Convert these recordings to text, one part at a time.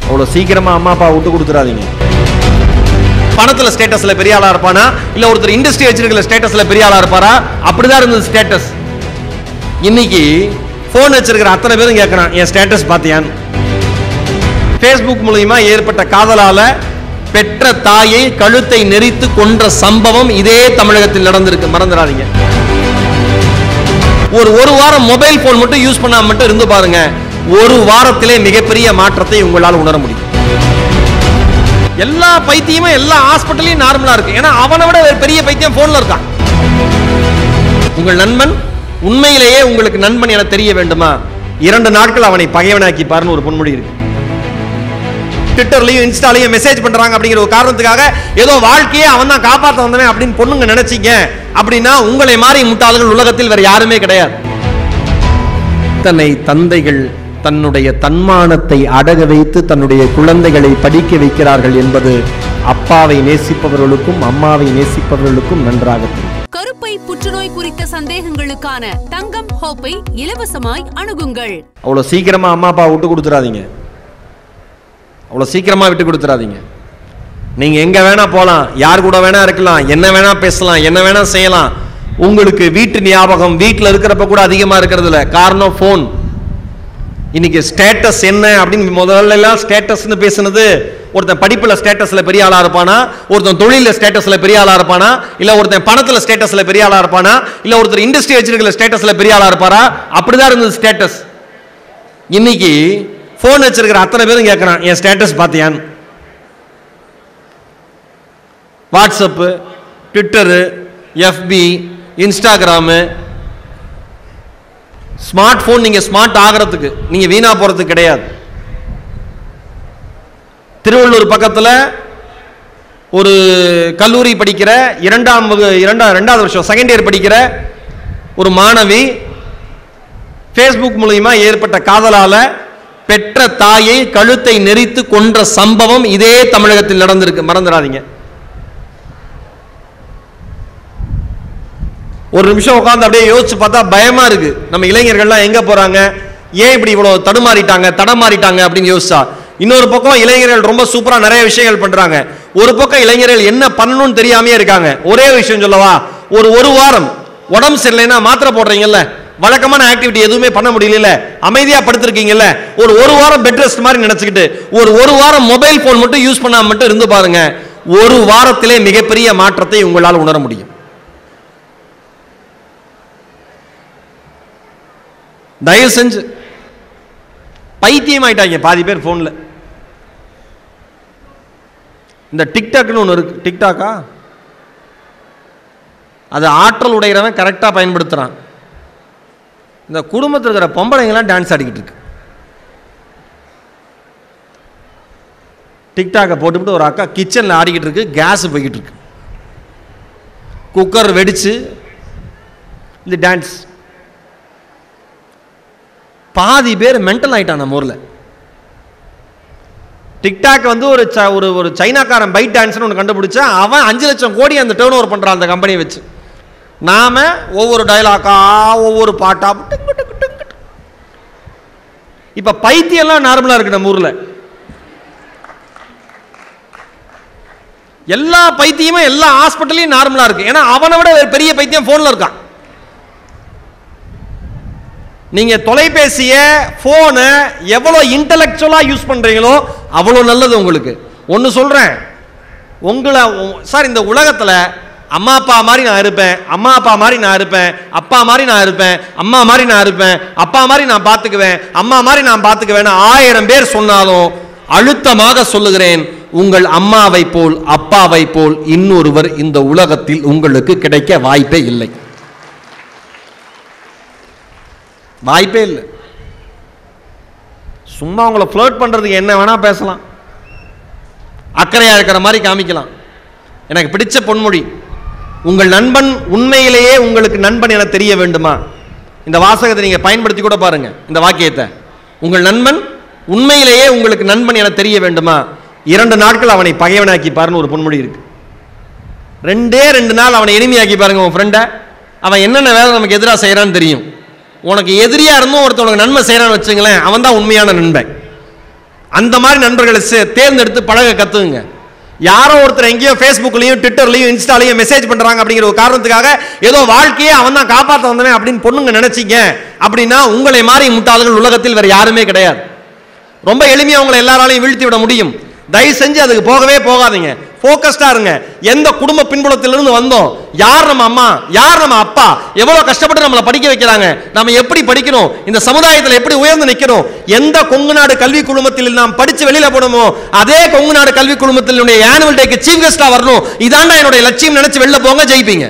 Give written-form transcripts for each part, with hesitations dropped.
அவ்வளோ சீக்கிரமாக அம்மா அப்பா விட்டு கொடுத்துறாதீங்க. பணத்தில் ஸ்டேட்டஸில் பெரிய ஆளாக இருப்பானா, இல்லை ஒருத்தர் இண்டஸ்ட்ரி வச்சிருக்கிற ஸ்டேட்டஸில் பெரிய ஆளாக இருப்பாரா? அப்படிதான் இருந்தது ஸ்டேட்டஸ். இன்னைக்கு ஃபோன் வச்சிருக்கிற அத்தனை பேரும் கேட்குறான், என் ஸ்டேட்டஸ் பார்த்தியான்னு. ஃபேஸ்புக் மூலமா ஏற்பட்ட காதலால பெற்ற தாயை கழுத்தை நெரித்து கொன்ற சம்பவம் இதே தமிழகத்தில் நடந்திருக்கு, மறந்துடாதீங்க. ஒரு வாரம் மொபைல் போன் மட்டும் யூஸ் பண்ணாம மட்டும் இருந்து பாருங்க, ஒரு வாரத்திலே மிகப்பெரிய மாற்றத்தை உங்களால் உணர முடியும். எல்லா பைத்தியமும் எல்லா ஹாஸ்பிட்டலையும் நார்மலா இருக்கு. ஏன்னா அவனை விட பெரிய பைத்தியம் போன்ல இருக்கான். உங்கள் நண்பன் உண்மையிலேயே உங்களுக்கு நண்பன் என தெரிய வேண்டுமா, 2 நாட்கள் அவனை பகைவனாக்கி பாருன்னு ஒரு பொன்மொழி இருக்கு. ட்விட்டர்லயும் இன்ஸ்டாலையும் மெசேஜ் பண்றாங்க அப்படிங்கிற ஒரு காரணத்துக்காக ஏதோ வாழ்க்கையை அவன் தான் காப்பாற்ற வந்தவன் அப்படின்னு பொண்ணுங்க நினைச்சீங்க அப்படின்னா உங்களை மாறி முட்டாள்கள் உலகத்தில் வேற யாருமே கிடையாது. தன்னை தந்தைகள் தன்னுடைய தன்மானத்தை அடக வைத்து தன்னுடைய குழந்தைகளை படிக்க வைக்கிறார்கள் என்பது அப்பாவை நேசிப்பவர்களுக்கும் அம்மாவை நேசிப்பவர்களுக்கும் நன்றாக தெரியும். கருப்பை புற்றுநோய் குறித்த சந்தேகங்களுக்கான தங்கம் ஹோப்பை இலவசமாய் அணுகுங்கள். அவ்வளவு சீக்கிரமா அம்மா அப்பா விட்டு கொடுத்துறாதீங்க. அவ்வளோ சீக்கிரமாக விட்டு கொடுத்துறாதீங்க. நீங்கள் எங்கே வேணால் போகலாம், யார் கூட வேணால் இருக்கலாம், என்ன வேணால் பேசலாம், என்ன வேணால் செய்யலாம். உங்களுக்கு வீட்டு ஞாபகம் வீட்டில் இருக்கிறப்ப கூட அதிகமாக இருக்கிறது இல்லை. காரணம் ஃபோன். இன்னைக்கு ஸ்டேட்டஸ் என்ன அப்படின்னு முதல்ல எல்லாம் ஸ்டேட்டஸ்ன்னு பேசுனது, ஒருத்தன் படிப்பில் ஸ்டேட்டஸில் பெரிய ஆளாக இருப்பானா, ஒருத்தன் தொழிலில் ஸ்டேட்டஸில் பெரிய ஆளாக இருப்பானா, இல்லை ஒருத்தன் பணத்தில் ஸ்டேட்டஸில் பெரிய ஆளாக இருப்பானா, இல்லை ஒருத்தர் இண்டஸ்ட்ரி வச்சிருக்கிற ஸ்டேட்டஸில் பெரிய ஆளாக இருப்பாரா? அப்படிதான் இருந்தது ஸ்டேட்டஸ். இன்னைக்கு ஃபோன் வச்சிருக்கிற அத்தனை பேரும் கேட்குறான், என் ஸ்டேட்டஸ் பார்த்தியான்னு. வாட்ஸ்அப்பு, ட்விட்டரு, எஃபி, இன்ஸ்டாகிராமு, ஸ்மார்ட் போன். நீங்க ஸ்மார்ட் ஆகிறதுக்கு, நீங்க வீணா போறதுக்கு கிடையாது. திருவள்ளூர் பக்கத்தில் ஒரு கல்லூரி படிக்கிற இரண்டாவது வருஷம் செகண்ட் இயர் படிக்கிற ஒரு மாணவி ஃபேஸ்புக் மூலமா ஏற்பட்ட காதலால பெற்ற தாயை கழுத்தை நெரித்து கொன்ற சம்பவம் இதே தமிழகத்தில் நடந்திருக்கு, மறந்துடாதீங்க. ஒரு நிமிஷம் உட்கார்ந்து அப்படியே யோசிச்சு பார்த்தா பயமா இருக்கு. நம்ம இளைஞர்கள்லாம் எங்க போறாங்க, ஏன் இப்படி இவ்வளவு தடமாறிட்டாங்க அப்படின்னு யோசிச்சா, இன்னொரு பக்கம் இளைஞர்கள் ரொம்ப சூப்பரா நிறைய விஷயங்கள் பண்றாங்க, ஒரு பக்கம் இளைஞர்கள் என்ன பண்ணணும்னு தெரியாமே இருக்காங்க. ஒரே விஷயம் சொல்லவா, ஒரு வாரம் உடம்பு சரியில்லைன்னா மாத்திரை போடுறீங்கல்ல, வழக்கமான ஆக்டிவிட்டி எதுவுமே பண்ண முடியல, அமைதியா படுத்திருக்கீங்கல்ல, ஒரு வாரம் பெட் ரெஸ்ட் மாதிரி நினைச்சுக்கிட்டு ஒரு வாரம் மொபைல் போன் மட்டும் யூஸ் பண்ணாம மட்டும் இருந்து பாருங்க, ஒரு வாரத்திலே மிகப்பெரிய மாற்றத்தை உங்களால் உணர முடியும். தயவு செஞ்சு பைத்தியம் ஆயிட்டாங்க பாதி பேர் போன்ல. இந்த டிக்டாக்னு ஒன்று இருக்கு, டிக்டாக்கா, அது ஆற்றல் உடையவன் கரெக்டா பயன்படுத்துறான். இந்த குடும்பத்தில் இருக்கிற பொம்பளைங்கெல்லாம் டான்ஸ் ஆடிக்கிட்டு இருக்கு. டிக்டாக்கை போட்டுவிட்டு ஒரு அக்கா கிச்சனில் ஆடிக்கிட்டு இருக்கு, கேஸ் போய்கிட்டு இருக்கு, குக்கர் வெடிச்சு இந்த டான்ஸ். பாதி பேர் மென்டல் ஆயிட்டான் நம்ம ஊரில். டிக்டாக் வந்து ஒரு சைனாக்காரன் பைட் டான்ஸ்னு ஒன்று கண்டுபிடிச்சா அவன் 5 லட்சம் கோடி அந்த டேர்ன் ஓவர் பண்ணுறான் அந்த கம்பெனியை வச்சு. நாம ஒவ்வொரு டைலாக்கா ஒவ்வொரு பாட்டா. இப்ப பைத்தியம்லாம் நார்மலா இருக்கு நம்ம ஊர்ல. எல்லா பைத்தியமும் எல்லா ஹாஸ்பிட்டலையும் நார்மலா இருக்கு. ஏன்னா அவனை விட பெரிய பைத்தியம் போன்ல இருக்கான். நீங்க தொலைபேசிய போனை எவ்வளவு இன்டெலெக்சுவலா யூஸ் பண்றீங்களோ அவ்வளவு நல்லது உங்களுக்கு. ஒன்னு சொல்றேன், உங்களை சார் இந்த உலகத்துல அம்மா அப்பா மாதிரி நான் இருப்பேன், அம்மா அப்பா மாதிரி நான் இருப்பேன், அப்பா மாதிரி நான் இருப்பேன், அம்மா மாதிரி நான் இருப்பேன், அப்பா மாதிரி நான் பார்த்துக்குவேன், அம்மா மாதிரி நான் பார்த்துக்குவேன் 1000 பேர் சொன்னாலும் அழுத்தமாக சொல்லுகிறேன், உங்கள் அம்மாவை போல் அப்பாவை போல் இன்னொருவர் இந்த உலகத்தில் உங்களுக்கு கிடைக்க வாய்ப்பே இல்லை. வாய்ப்பே இல்லை. சும்மா உங்களை ஃப்ளர்ட் பண்றதுக்கு என்ன வேணா பேசலாம், அக்கறையா இருக்கிற மாதிரி காமிக்கலாம். எனக்கு பிடிச்ச பொன்மொழி, உங்கள் நண்பன் உண்மையிலேயே உங்களுக்கு நண்பன் என தெரிய வேண்டுமா? இந்த வாசகத்தை நீங்க பயன்படுத்தி கூட பாருங்க. இந்த வாக்கியத்தை, உங்கள் நண்பன் உண்மையிலேயே உங்களுக்கு நண்பன் என தெரிய வேண்டுமா, 2 நாட்கள் அவனை பகைவனாக்கி பாருன்னு ஒரு பொன்மொழி இருக்கு. 2 நாள் அவனை எளிமையாக்கி பாருங்க உன் ஃப்ரெண்டை. அவன் என்னென்ன வேலை நமக்கு எதிராக செய்யறான்னு தெரியும். உனக்கு எதிரியா இருந்தும் ஒருத்தவனுக்கு நன்மை செய்யறான்னு வச்சுங்களேன், அவன் தான் உண்மையான நண்பன். அந்த மாதிரி நண்பர்களை தேர்ந்தெடுத்து பழக கத்துங்க. யாரோ ஒருத்தர் எங்கேயோ ஃபேஸ்புக்லையும் ட்விட்டர்லையும் இன்ஸ்டாலையும் மெசேஜ் பண்றாங்க அப்படிங்கிற ஒரு காரணத்துக்காக ஏதோ வாழ்க்கையே அவன் தான் காப்பாற்ற வந்தவன் அப்படின்னு பொண்ணுங்க நினைச்சிங்க அப்படின்னா உங்களை மாதிரி முட்டாள்கள் உலகத்தில் வேற யாருமே கிடையாது. ரொம்ப எளிமையா உங்களை எல்லாராலையும் வீழ்த்தி விட முடியும். தயவு செஞ்சு அதுக்கு போகவே போகாதீங்க. போக்கஸ்டா இருங்க. எந்த குடும்ப பின்புலத்திலிருந்து வந்தோம், யார் நம்ம அம்மா, யார் நம்ம அப்பா, எவ்வளவு கஷ்டப்பட்டு நம்மளை படிக்க வைக்கிறாங்க, நம்ம எப்படி படிக்கணும், இந்த சமுதாயத்தில் எப்படி உயர்ந்து நிற்கணும், எந்த கொங்கு நாடு கல்வி குழுமத்தில் நாம் படிச்சு வெளியில போனோமோ அதே கொங்கு நாடு கல்வி குழுமத்தில் ஆனுவல் டேக்கு சீஃப் கெஸ்டா வரணும், இதாண்டா என்னுடைய லட்சியம் நினைச்சு வெளில போங்க, ஜெயிப்பீங்க.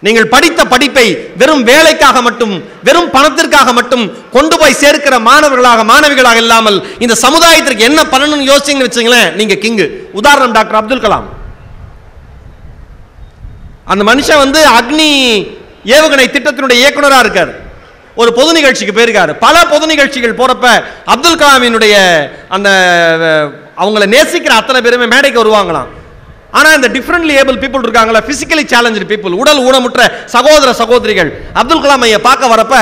நீங்கள் படித்த படிப்பை வெறும் வேலைக்காக மட்டும், வெறும் பணத்திற்காக மட்டும் கொண்டு போய் சேர்க்கிற மாணவர்களாக மாணவிகளாக இல்லாமல் இந்த சமுதாயத்திற்கு என்ன பண்ணணும்னு யோசிச்சீங்கன்னு வச்சுங்களேன், நீங்க கிங்கு. உதாரணம் டாக்டர் அப்துல் கலாம். அந்த மனுஷன் அக்னி ஏவுகணை திட்டத்தினுடைய இயக்குனராக இருக்கார். ஒரு பொது நிகழ்ச்சிக்கு போயிருக்காரு. பல பொது நிகழ்ச்சிகள் போறப்ப அப்துல் கலாமினுடைய அந்த அவங்களை நேசிக்கிற அத்தனை பேருமே மேடைக்கு வருவாங்களாம். ஆனா இந்த டிஃபரண்ட்லி ஏபிள் பீப்புள் இருக்காங்களா, பிசிக்கலி சேலஞ்சு பீப்புள், உடல் ஊனமுற்ற சகோதர சகோதரிகள் அப்துல் கலாம் ஐயா பார்க்க வரப்ப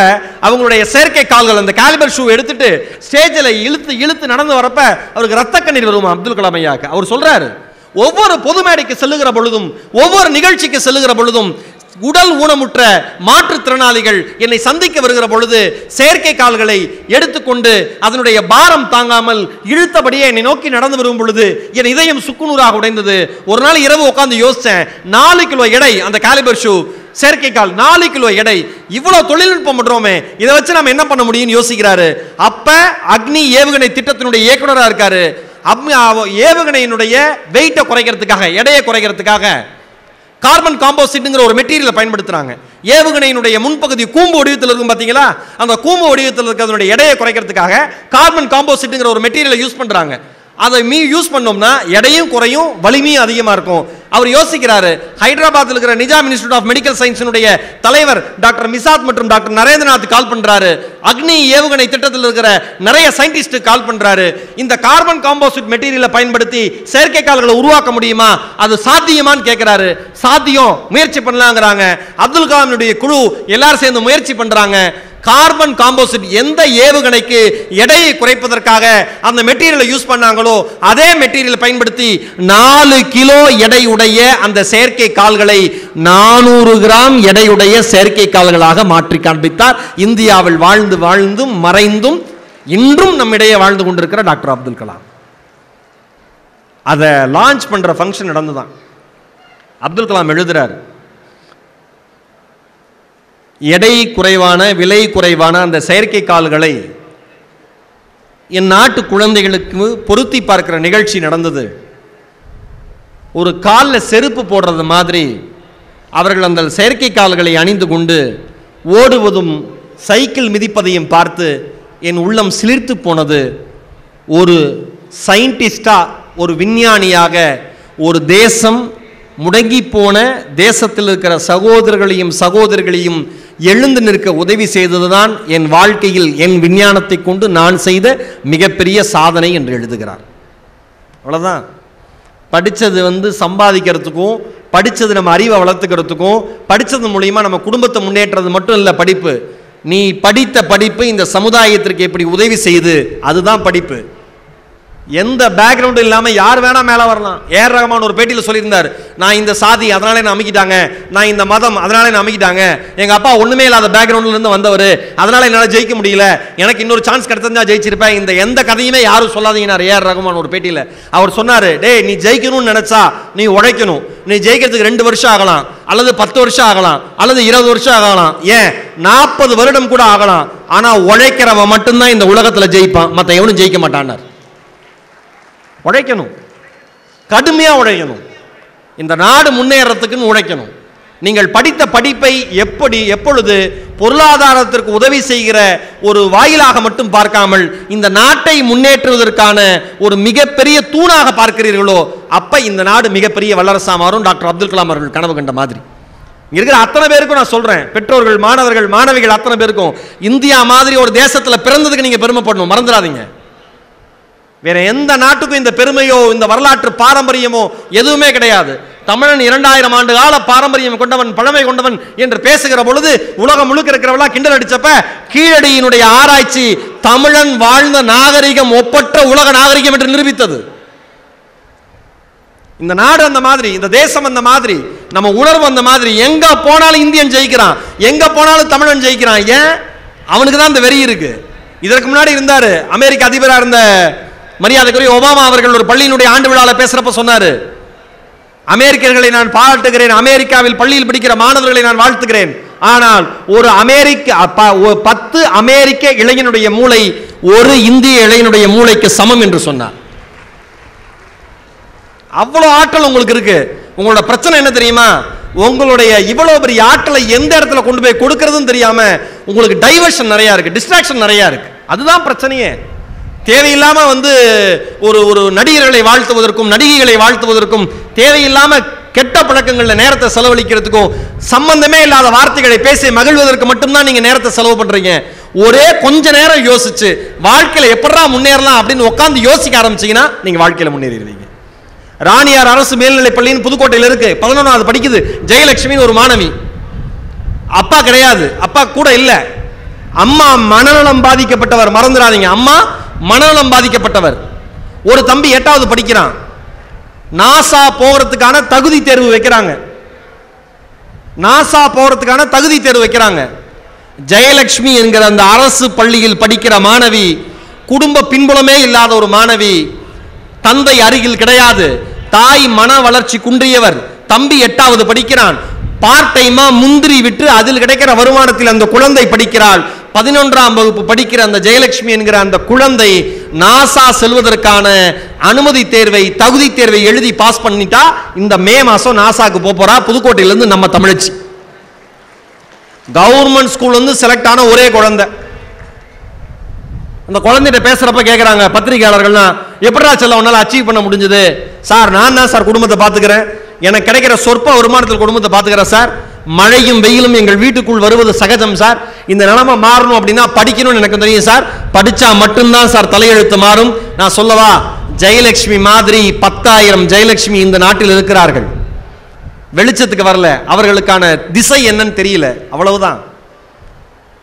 அவங்களுடைய செயற்கை கால்கள் அந்த காலிபர் ஷூ எடுத்துட்டு ஸ்டேஜில் இழுத்து இழுத்து நடந்து வரப்ப அவருக்கு ரத்த கண்ணீர் வருமா அப்துல் கலாம் ஐயாக்கு. அவர் சொல்றாரு, ஒவ்வொரு பொது மேடைக்கு செல்லுகிற பொழுதும், ஒவ்வொரு நிகழ்ச்சிக்கு செல்லுகிற பொழுதும் உடல் ஊனமுற்ற மாற்றுத்திறனாளிகள் என்னை சந்திக்க வருகிற பொழுது செயற்கை கால்களை எடுத்துக்கொண்டு அதனுடைய பாரம் தாங்காமல் இழுத்தபடியே என்னை நோக்கி நடந்து வரும் பொழுது என் இதயம் சுக்குநூறாக உடைந்தது. ஒரு நாள் இரவு உட்கார்ந்து யோசிச்சேன், 4 கிலோ எடை அந்த காலிபர் ஷூ, செயற்கை கால் 4 கிலோ எடை, இவ்வளவு தொழில்நுட்பம் பண்றோமே, இதை வச்சு நம்ம என்ன பண்ண முடியும்னு யோசிக்கிறாரு. அப்ப அக்னி ஏவுகணை திட்டத்தினுடைய இயக்குனராக இருக்காரு. ஏவுகணையினுடைய வெயிட்டை குறைக்கிறதுக்காக, எடையை குறைக்கிறதுக்காக கார்பன் காம்போசிட்ங்கிற ஒரு மெட்டீரியலை பயன்படுத்துறாங்க. ஏவுகணையினுடைய முன்பகுதி கூம்பு வடிவத்தில் இருக்கும் பாத்தீங்களா, அந்த கூம்பு வடிவத்தில் இருக்கிற எடையை குறைக்கிறதுக்காக கார்பன் காம்போசிட்ங்கிற ஒரு மெட்டீரியலை யூஸ் பண்றாங்க. அதை யூஸ் பண்ணோம்னா எடையும் குறையும், வலிமையும் அதிகமா இருக்கும். அவர் யோசிக்கிறாரு, ஹைதராபாத்தில் இருக்கிற நிஜாம் இன்ஸ்டிடியூட் ஆஃப் மெடிக்கல் சயின்ஸினுடைய தலைவர் டாக்டர் மிசாத் மற்றும் டாக்டர் நரேந்திரநாத் கால் பண்றாரு. அக்னி ஏவுகணை திட்டத்தில் இருக்கிற நிறைய சயின்டிஸ்ட் கால் பண்றாரு. இந்த கார்பன் காம்போசிட் மெட்டீரியலை பயன்படுத்தி செயற்கை கால்களை உருவாக்க முடியுமா, அது சாத்தியமான்னு கேட்கிறாரு. சாத்தியம், முயற்சி பண்ணலாங்கிறாங்க. அப்துல் கலாமுடைய குழு எல்லாரும் சேர்ந்து முயற்சி பண்றாங்க. கார்பன் காம்போசிட் எந்த ஏவுகணைக்கு எடையை குறைப்பதற்காக அந்த மெட்டீரியலை யூஸ் பண்ணாங்களோ அதே மெட்டீரியல் பயன்படுத்தி 4 கிலோ எடையுடைய அந்த செயற்கை கால்களை 400 கிராம் எடையுடைய செயற்கை கால்களாக மாற்றி காண்பித்தார். இந்தியாவில் வாழ்ந்தும் மறைந்தும் இன்றும் நம்மிடையே வாழ்ந்து கொண்டிருக்கிற டாக்டர் அப்துல் கலாம். அதை லான்ச் பண்ற ஃபங்க்ஷன் நடந்துதான். அப்துல் கலாம் எழுதுறார், எடை குறைவான, விலை குறைவான அந்த செயற்கை கால்களை என் நாட்டு குழந்தைகளுக்கு பொருத்தி பார்க்கிற நிகழ்ச்சி நடந்தது. ஒரு காலில் செருப்பு போடுறது மாதிரி அவர்கள் அந்த செயற்கை கால்களை அணிந்து கொண்டு ஓடுவதும் சைக்கிள் மிதிப்பதையும் பார்த்து என் உள்ளம் சிலிர்த்து போனது. ஒரு சயின்டிஸ்டா, ஒரு விஞ்ஞானியாக, ஒரு தேசம் முடங்கி போன தேசத்தில் இருக்கிற சகோதரர்களையும் சகோதரிகளையும் எழுந்து நிற்க உதவி செய்ததுதான் என் வாழ்க்கையில் என் விஞ்ஞானத்தை கொண்டு நான் செய்த மிகப்பெரிய சாதனை என்று எழுதுகிறார். அவ்வளோதான். படித்தது சம்பாதிக்கிறதுக்கும், படித்தது நம்ம அறிவை வளர்த்துக்கிறதுக்கும், படித்தது மூலியமாக நம்ம குடும்பத்தை முன்னேற்றது மட்டும் இல்லை படிப்பு. நீ படித்த படிப்பு இந்த சமுதாயத்திற்கு எப்படி உதவி செய்து, அதுதான் படிப்பு. எந்த பேக்ரவுண்டும் இல்லாமல் யார் வேணா மேலே வரலாம். ஏஆர் ரஹ்மான் ஒரு பேட்டியில் சொல்லியிருந்தார், நான் இந்த சாதி அதனால என்ன அமைக்கிட்டாங்க, நான் இந்த மதம் அதனால என்ன அமைக்கிட்டாங்க, எங்கள் அப்பா ஒன்றுமே இல்லாத பேக்ரவுண்ட்லேருந்து வந்தவர், அதனால என்னால் ஜெயிக்க முடியல, எனக்கு இன்னொரு சான்ஸ் கிடைச்சிருந்தா ஜெயிச்சிருப்பேன், இந்த எந்த கதையுமே யாரும் சொல்லாதீங்கன்னார் ஏஆர் ரஹ்மான் ஒரு பேட்டியில். அவர் சொன்னார், டேய் நீ ஜெயிக்கணும்னு நினச்சா நீ உழைக்கணும். நீ ஜெயிக்கிறதுக்கு 2 வருஷம் ஆகலாம், அல்லது 10 வருஷம் ஆகலாம், அல்லது 20 வருஷம் ஆகலாம், ஏன் 40 வருடம் கூட ஆகலாம். ஆனால் உழைக்கிறவன் மட்டும்தான் இந்த உலகத்தில் ஜெயிப்பான், மற்ற எவனும் ஜெயிக்க மாட்டான்னார். உழைக்கணும், கடுமையா உழைக்கணும். இந்த நாடு முன்னேறத்துக்குன்னு உழைக்கணும். நீங்கள் படித்த படிப்பை எப்பொழுது பொருளாதாரத்திற்கு உதவி செய்கிற ஒரு வாயிலாக மட்டும் பார்க்காமல் இந்த நாட்டை முன்னேற்றுவதற்கான ஒரு மிகப்பெரிய தூணாக பார்க்கிறீர்களோ அப்ப இந்த நாடு மிகப்பெரிய வல்லரசா மாறும். டாக்டர் அப்துல் கலாம் அவர்கள் கனவு கண்ட மாதிரி. இருக்கிற அத்தனை பேருக்கும் நான் சொல்றேன், பெற்றோர்கள், மாணவர்கள், மாணவிகள் அத்தனை பேருக்கும் இந்தியா மாதிரி ஒரு தேசத்தில் பிறந்ததுக்கு நீங்க பெருமைப்படணும், மறந்துடாதீங்க. வேற எந்த நாட்டுக்கும் இந்த பெருமையோ இந்த வரலாற்று பாரம்பரியமோ எதுவுமே கிடையாது. தமிழன் 2000 ஆண்டு கால பாரம்பரியம் கொண்டவன், பழமை கொண்டவன் என்று பேசுகிற பொழுது உலகம் முழுக்க இருக்கிறவளா கிண்டல் அடிச்சப்ப கீழடியினுடைய ஆராய்ச்சி தமிழன் வாழ்ந்த நாகரிகம் ஒப்பற்ற உலக நாகரிகம் என்று நிரூபித்தது. இந்த நாடு அந்த மாதிரி, இந்த தேசம் அந்த மாதிரி, நம்ம உணர்வு அந்த மாதிரி. எங்க போனாலும் இந்தியன் ஜெயிக்கிறான், எங்க போனாலும் தமிழன் ஜெயிக்கிறான். ஏன்? அவனுக்கு தான் இந்த வெறி இருக்கு. இதற்கு முன்னாடி இருந்தாரு அமெரிக்க அதிபராக இருந்த மரியாதைக்குரிய ஒபாமா அவர்கள் ஒரு பள்ளியினுடைய ஆண்டு விழாவில் பேசுறப்ப சொன்னாரு, அமெரிக்கர்களை நான் பாராட்டுகிறேன், அமெரிக்காவில் பள்ளியில் படிக்கிற மாணவர்களை நான் வாழ்த்துகிறேன். ஆனால் ஒரு 10 அமெரிக்க இளைஞனுடைய மூளை ஒரு இந்திய இளைஞனுடைய மூளைக்கு சமம் என்று சொன்னார். அவ்வளவு ஆற்றல் உங்களுக்கு இருக்கு. உங்களோட பிரச்சனை என்ன தெரியுமா? உங்களுடைய இவ்வளவு பெரிய ஆற்றலை எந்த இடத்துல கொண்டு போய் கொடுக்கிறதுன்னு தெரியாம உங்களுக்கு டைவர்ஷன் நிறைய இருக்கு, டிஸ்ட்ராக்ஷன் நிறைய இருக்கு. அதுதான் பிரச்சனையே. தேவையில்லாம ஒரு நடிகர்களை வாழ்த்துவதற்கும் நடிகைகளை வாழ்த்துவதற்கும் தேவையில்லாம கெட்ட பழக்கங்கள்ல நேரத்தை செலவழிக்கிறதுக்கும் சம்பந்தமே இல்லாத வார்த்தைகளை பேசி மகிழ்வதற்கு மட்டும்தான் நீங்க நேரத்தை செலவு பண்றீங்க. ஒரே கொஞ்ச நேரம் யோசிச்சு வாழ்க்கையில எப்படா முன்னேறலாம் அப்படின்னு உட்கார்ந்து யோசிக்க ஆரம்பிச்சீங்கன்னா நீங்க வாழ்க்கையில முன்னேறிடுவீங்க. ராணியார் அரசு மேல்நிலை பள்ளியின் புதுக்கோட்டையில் இருக்கு. 11வது படிக்குது ஜெயலட்சுமி ஒரு மாணவி. அப்பா கிடையாது, அப்பா கூட இல்ல. அம்மா மனநலம் பாதிக்கப்பட்டவர், மறந்துடாதீங்க, அம்மா மனநலம் பாதிக்கப்பட்டவர். ஒரு தம்பி 8வது படிக்கிறான். நாசா போகிறதுக்கான தகுதி தேர்வு வைக்கிறாங்க. நாசா போகிறதுக்கான தகுதி தேர்வு வைக்கிறாங்க. ஜெயலட்சுமி என்கிற அந்த அரசு பள்ளியில் படிக்கிற மாணவி, குடும்ப பின்புலமே இல்லாத ஒரு மாணவி, தந்தை அருகில் கிடையாது, தாய் மன வளர்ச்சி குன்றியவர். தம்பி 8வது படிக்கிறான். பார்ட் டைமா முந்திரி விட்டு அதில் கிடைக்கிற வருமானத்தில் அந்த குழந்தை படிக்கிறாள். 11ஆம் வகுப்பு படிக்கிற அந்த ஜெயலட்சுமி என்கிற அந்த குழந்தை நாசா செல்வதற்கான அனுமதி தேர்வை, தகுதி தேர்வை எழுதி பாஸ் பண்ணிட்டா இந்த மே மாசம் நாசாக்கு போறா. புதுக்கோட்டையிலிருந்து நம்ம தமிழச்சி. கவர்மெண்ட் ஸ்கூல் வந்து செலக்ட் ஆன ஒரே குழந்தை. அந்த குழந்தைகிட்ட பேசுறப்ப கேட்கறாங்க பத்திரிகையாளர்கள்னா, எப்படா செல்ல உன்னால அச்சீவ் பண்ண முடிஞ்சது? சார் நான் தான் சார் குடும்பத்தை பார்த்துக்கிறேன், எனக்கு கிடைக்கிற சொற்ப வருமானத்தில் குடும்பத்தை பார்த்துக்கிறேன் சார், மழையும் வெயிலும் எங்கள் வீட்டுக்குள் வருவது சகஜம் சார், இந்த நிலைமை மாறணும் அப்படின்னா படிக்கணும்னு எனக்கு தெரியும் சார், படிச்சா மட்டும்தான் சார் தலையெழுத்து மாறும். நான் சொல்லவா, ஜெயலட்சுமி மாதிரி 10,000 ஜெயலட்சுமி இந்த நாட்டில் இருக்கிறார்கள். வெளிச்சத்துக்கு வரல, அவர்களுக்கான திசை என்னன்னு தெரியல, அவ்வளவுதான்.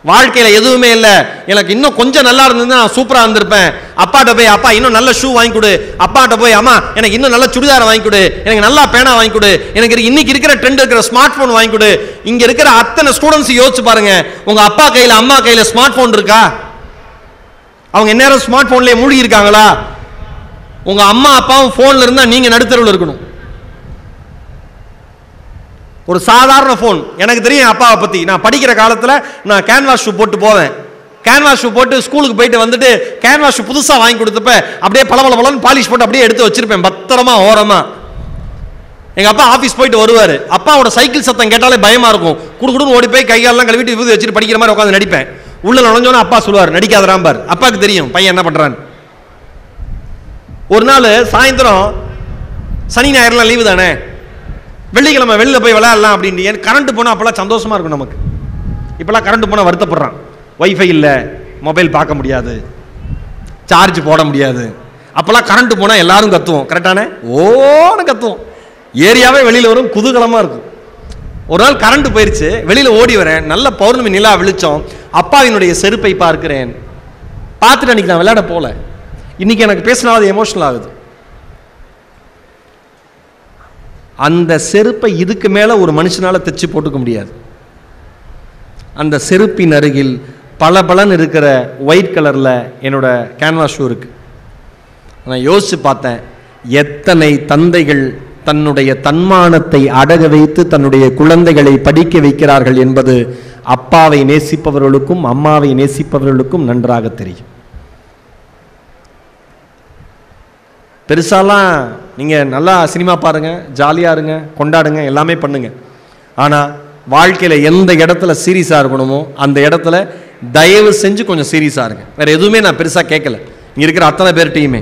வாழ்க்கையில எதுவுமே இல்லை, எனக்கு இன்னும் கொஞ்சம் நல்லா இருந்ததுன்னா நான் சூப்பரா இருந்திருப்பேன். அப்பாட்ட போய் அப்பா இன்னும் நல்ல ஷூ வாங்கி கொடு, அப்பாட்ட போய் அம்மா எனக்கு இன்னும் நல்ல சுடிதார் வாங்கி கொடு, எனக்கு நல்லா பேனா வாங்கி கொடு, எனக்கு இன்னைக்கு இருக்கிற ட்ரெண்ட் இருக்கிற ஸ்மார்ட் போன் வாங்கி கொடு. இங்க இருக்கிற அத்தனை ஸ்டூடெண்ட்ஸ் யோசிச்சு பாருங்க, உங்க அப்பா கையில அம்மா கையில ஸ்மார்ட் போன் இருக்கா? அவங்க எந்நேரம் ஸ்மார்ட் போன்லயே மூழ்கி இருக்காங்களா? உங்க அம்மா அப்பாவும் போன்ல இருந்தா நீங்க நடுத்தருவில் இருக்கணும். ஒரு சாதாரண போன், எனக்கு தெரியும் அப்பாவை பத்தி, நான் படிக்கிற காலத்துல நான் கேன்வாஸ் ஷூ போட்டு போவேன். கேன்வாஸ் ஷூ போட்டு ஸ்கூலுக்கு போயிட்டு வந்துட்டு கேன்வாஸ் ஷூ புதுசா வாங்கி கொடுத்தப்ப அப்படியே பளபளன்னு பாலிஷ் போட்டு அப்படியே எடுத்து வச்சிருப்பேன் பத்திரமா ஓரமா. எங்க அப்பா ஆபீஸ் போயிட்டு வருவாரு, அப்பாவோட சைக்கிள் சத்தம் கேட்டாலே பயமா இருக்கும். குடுக்குடுன்னு ஓடி போய் கைகாலெல்லாம் கழுவிட்டு விபூதி வச்சுட்டு படிக்கிற மாதிரி உட்காந்து நடிப்பேன். உள்ள நுழைஞ்சோன்னு அப்பா சொல்லுவார், நடிக்காதராம்பார். அப்பாவுக்கு தெரியும் பையன் என்ன பண்றான்னு. ஒரு நாள் சாயந்தரம், சனி ஞாயிறுலாம் லீவு தானே, வெள்ளிக்கிழமை வெளியில் போய் விளையாடலாம் அப்படின்னு கரண்ட் போனால் அப்போல்லாம் சந்தோஷமா இருக்கும் நமக்கு. இப்போல்லாம் கரண்ட் போனால் வருத்தப்படுறான், வைஃபை இல்லை, மொபைல் பார்க்க முடியாது, சார்ஜ் போட முடியாது. அப்போல்லாம் கரண்ட் போனால் எல்லாரும் கத்துவோம், கரெக்டானே ஓன்னு கத்துவோம், ஏரியாவே வெளியில் வரும், குதூகலமாக இருக்கும். ஒரு நாள் கரண்ட் போயிடுச்சு, வெளியில் ஓடி வரேன், நல்ல பௌர்ணமி நிலா வெளிச்சம், அப்பாவினுடைய செருப்பை பார்க்கிறேன். பார்த்துட்டு அன்னைக்கு நான் விளையாட போல, இன்னைக்கு எனக்கு பேசினா அது எமோஷனல் ஆகுது. அந்த செருப்பை இதுக்கு மேல ஒரு மனுஷனால தைச்சு போட்டுக்க முடியாது. அந்த செருப்பின் அருகில் பளபளன்னு இருக்கிற ஒயிட் கலர்ல என்னோட கேன்வாஸ் ஷூ இருக்கு. நான் யோசிச்சு பார்த்தேன், எத்தனை தந்தைகள் தன்னுடைய தன்மானத்தை அடக வைத்து தன்னுடைய குழந்தைகளை படிக்க வைக்கிறார்கள் என்பது அப்பாவை நேசிப்பவர்களுக்கும் அம்மாவை நேசிப்பவர்களுக்கும் நன்றாக தெரியும். பெருசாலாம் நீங்கள் நல்லா சினிமா பாருங்கள், ஜாலியாக இருங்க, கொண்டாடுங்க, எல்லாமே பண்ணுங்க. ஆனால் வாழ்க்கையில் எந்த இடத்துல சீரியஸாக இருக்கணுமோ அந்த இடத்துல தயவு செஞ்சு கொஞ்சம் சீரியஸாக இருங்க. வேறு எதுவுமே நான் பெருசாக கேட்கல. இங்கே இருக்கிற அத்தனை பேர்கிட்டையுமே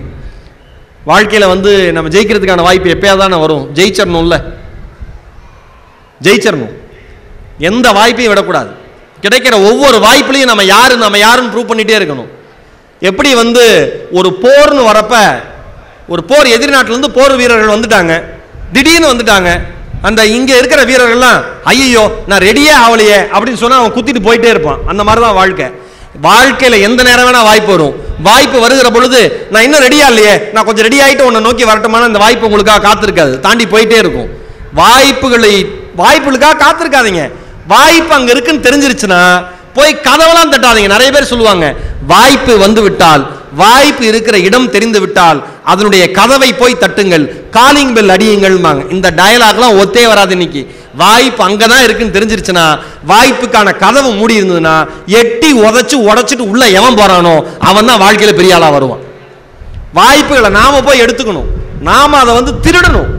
வாழ்க்கையில் நம்ம ஜெயிக்கிறதுக்கான வாய்ப்பு எப்பயாவது தானே வரும். ஜெயிச்சிடணும்ல, ஜெயிச்சிடணும். எந்த வாய்ப்பையும் விடக்கூடாது. கிடைக்கிற ஒவ்வொரு வாய்ப்புலையும் நம்ம யாருன்னு ப்ரூவ் பண்ணிகிட்டே இருக்கணும். எப்படி ஒரு போர்னு வரப்ப, ஒரு போர் எதிர் நாட்டிலிருந்து போர் வீரர்கள் வந்துட்டாங்க, திடீர்னு வந்துட்டாங்க, அந்த இங்க இருக்கிற வீரர்கள்லாம் ஐயோ நான் ரெடியே ஆகலையே அப்படின்னு சொன்னா அவன் குத்திட்டு போயிட்டே இருப்பான். அந்த மாதிரி தான் வாழ்க்கை. வாழ்க்கையில எந்த நேரம் வேணா வாய்ப்பு வரும். வாய்ப்பு வருகிற பொழுது நான் இன்னும் ரெடியா இல்லையே, நான் கொஞ்சம் ரெடி ஆகிட்டு உன்னை நோக்கி வரட்டுமான அந்த வாய்ப்பு உங்களுக்காக காத்திருக்காது, தாண்டி போயிட்டே இருக்கும். வாய்ப்புகளுக்காக காத்திருக்காதீங்க. வாய்ப்பு அங்க இருக்குன்னு தெரிஞ்சிருச்சுன்னா போய் கதவெல்லாம் தட்டாதீங்க. நிறைய பேர் சொல்லுவாங்க, வாய்ப்பு வந்து விட்டால், வாய்ப்பு இருக்கிற இடம் தெரிந்து விட்டால் அதனுடைய கதவை போய் தட்டுங்கள், காலிங் பெல் அடியுங்கள். இந்த டயலாக்லாம் ஒத்தே வராது. இன்னைக்கு வாய்ப்பு அங்கதான் இருக்குன்னு தெரிஞ்சிருச்சுன்னா, வாய்ப்புக்கான கதவு மூடி இருந்ததுன்னா எட்டி உடைச்சிட்டு உள்ள எவன் போறானோ அவன் தான் வாழ்க்கையில பெரிய ஆளா வருவான். வாய்ப்புகளை நாம போய் எடுத்துக்கணும், நாம அதை திருடணும்.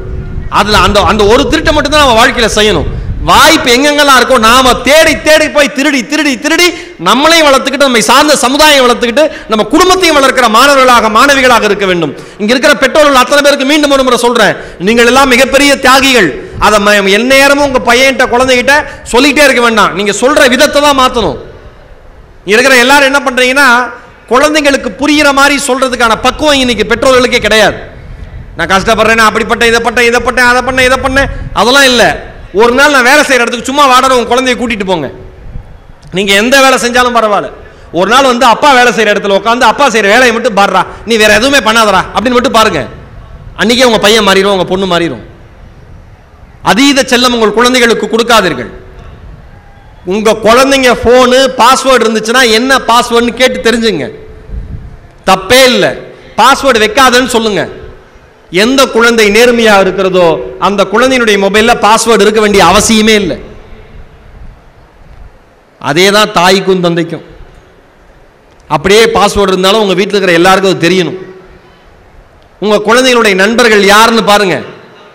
அதுல அந்த ஒரு திருட்டை மட்டும் தான் நம்ம வாழ்க்கையில செய்யணும். வாய்ப்பு எங்கெங்கெல்லாம் இருக்கோ நாம தேடி தேடி போய் திருடி நம்மளையும் வளர்த்துக்கிட்டு, நம்மை சார்ந்த சமுதாயம் வளர்த்துக்கிட்டு, நம்ம குடும்பத்தையும் வளர்க்கிற மாணவர்களாக மாணவிகளாக இருக்க வேண்டும். இங்க இருக்கிற பெற்றோர்கள் அத்தனை பேருக்கு மீண்டும் ஒரு முறை சொல்றேன், நீங்கள் எல்லாம் மிகப்பெரிய தியாகிகள். அதை எந்நேரமும் உங்க பையன்கிட்ட குழந்தைகிட்ட சொல்லிட்டே இருக்க வேண்டாம், நீங்க சொல்ற விதத்தை தான் மாத்தணும். இருக்கிற எல்லாரும் என்ன பண்றீங்கன்னா, குழந்தைங்களுக்கு புரிகிற மாதிரி சொல்றதுக்கான பக்குவம் இன்னைக்கு பெற்றோர்களுக்கே கிடையாது. நான் கஷ்டப்படுறேன், அப்படிப்பட்ட இதை பட்டேன் அதை பண்ணேன் அதெல்லாம் இல்லை. ஒரு நாள் நான் வேலை செய்யற இடத்துக்கு சும்மா வாடகை உங்க குழந்தைய கூட்டிட்டு போங்க. நீங்க எந்த வேலை செஞ்சாலும் பரவாயில்ல. ஒரு நாள் அப்பா வேலை செய்யற இடத்துல உட்காந்து அப்பா செய்யற வேலையை மட்டும் பாடுறா, நீ வேற எதுவுமே பண்ணாதரா அப்படின்னு மட்டும் பாருங்க. அன்னைக்கே உங்க பையன் மாறிடும், உங்க பொண்ணு மாறிடும். அதீத செல்லம் உங்கள் குழந்தைகளுக்கு கொடுக்காதீர்கள். உங்க குழந்தைங்க போனு பாஸ்வேர்டு இருந்துச்சுன்னா என்ன பாஸ்வேர்டுன்னு கேட்டு தெரிஞ்சுங்க, தப்பே இல்லை. பாஸ்வேர்டு வைக்காதன்னு சொல்லுங்க. எந்த குழந்தை நேர்மையா இருக்கிறதோ அந்த குழந்தையினுடைய மொபைல்ல பாஸ்வேர்டு இருக்க வேண்டிய அவசியமே இல்லை. அதேதான் தாய்க்கும் தந்தைக்கும். அப்படியே பாஸ்வேர்டு இருந்தாலும் உங்க வீட்டில் இருக்கிற எல்லாருக்கும் அது தெரியணும். உங்க குழந்தைகளுடைய நண்பர்கள் யாருன்னு பாருங்க,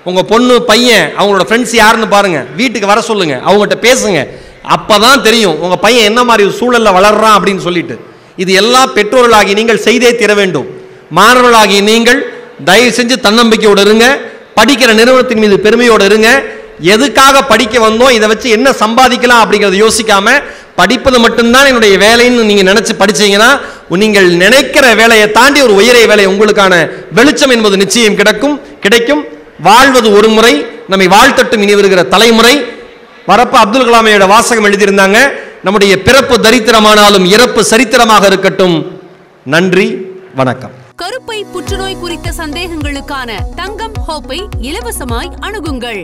உங்க பொண்ணு பையன் அவங்களோட ஃப்ரெண்ட்ஸ் யாருன்னு பாருங்க, வீட்டுக்கு வர சொல்லுங்க, அவங்ககிட்ட பேசுங்க. அப்பதான் தெரியும் உங்க பையன் என்ன மாதிரி சூழல்ல வளர்றான் அப்படின்னு சொல்லிட்டு. இது எல்லாம் பெற்றோர்களாகி நீங்கள் செய்தே தீர வேண்டும். மாணவர்களாகி நீங்கள் தயவு செஞ்சு தன்னம்பிக்கையோடு இருங்க. படிக்கிற நிறுவனத்தின் மீது பெருமையோடு இருங்க. எதுக்காக படிக்க வந்தோம், இதை வச்சு என்ன சம்பாதிக்கலாம் அப்படிங்கறத யோசிக்காம படிப்பது மட்டும்தான் என்னுடைய வேலைன்னு நீங்க நினைச்சு படிச்சீங்கன்னா நீங்கள் நினைக்கிற வேலையை தாண்டி ஒரு உயரிய வேலை உங்களுக்கான வெளிச்சம் என்பது நிச்சயம் கிடைக்கும். வாழ்வது ஒரு முறை, நம்மை வாழ்த்தட்டும் இனி வருகிற தலைமுறை. வரப்ப அப்துல் கலாமையோட வாசகம் எழுதியிருந்தாங்க, நம்முடைய பிறப்பு தரித்திரமானாலும் இறப்பு சரித்திரமாக இருக்கட்டும். நன்றி, வணக்கம். கருப்பை புற்றுநோய் குறித்த சந்தேகங்களுக்கான தங்கம் ஹோப்பை இலவசமாய் அணுகுங்கள்.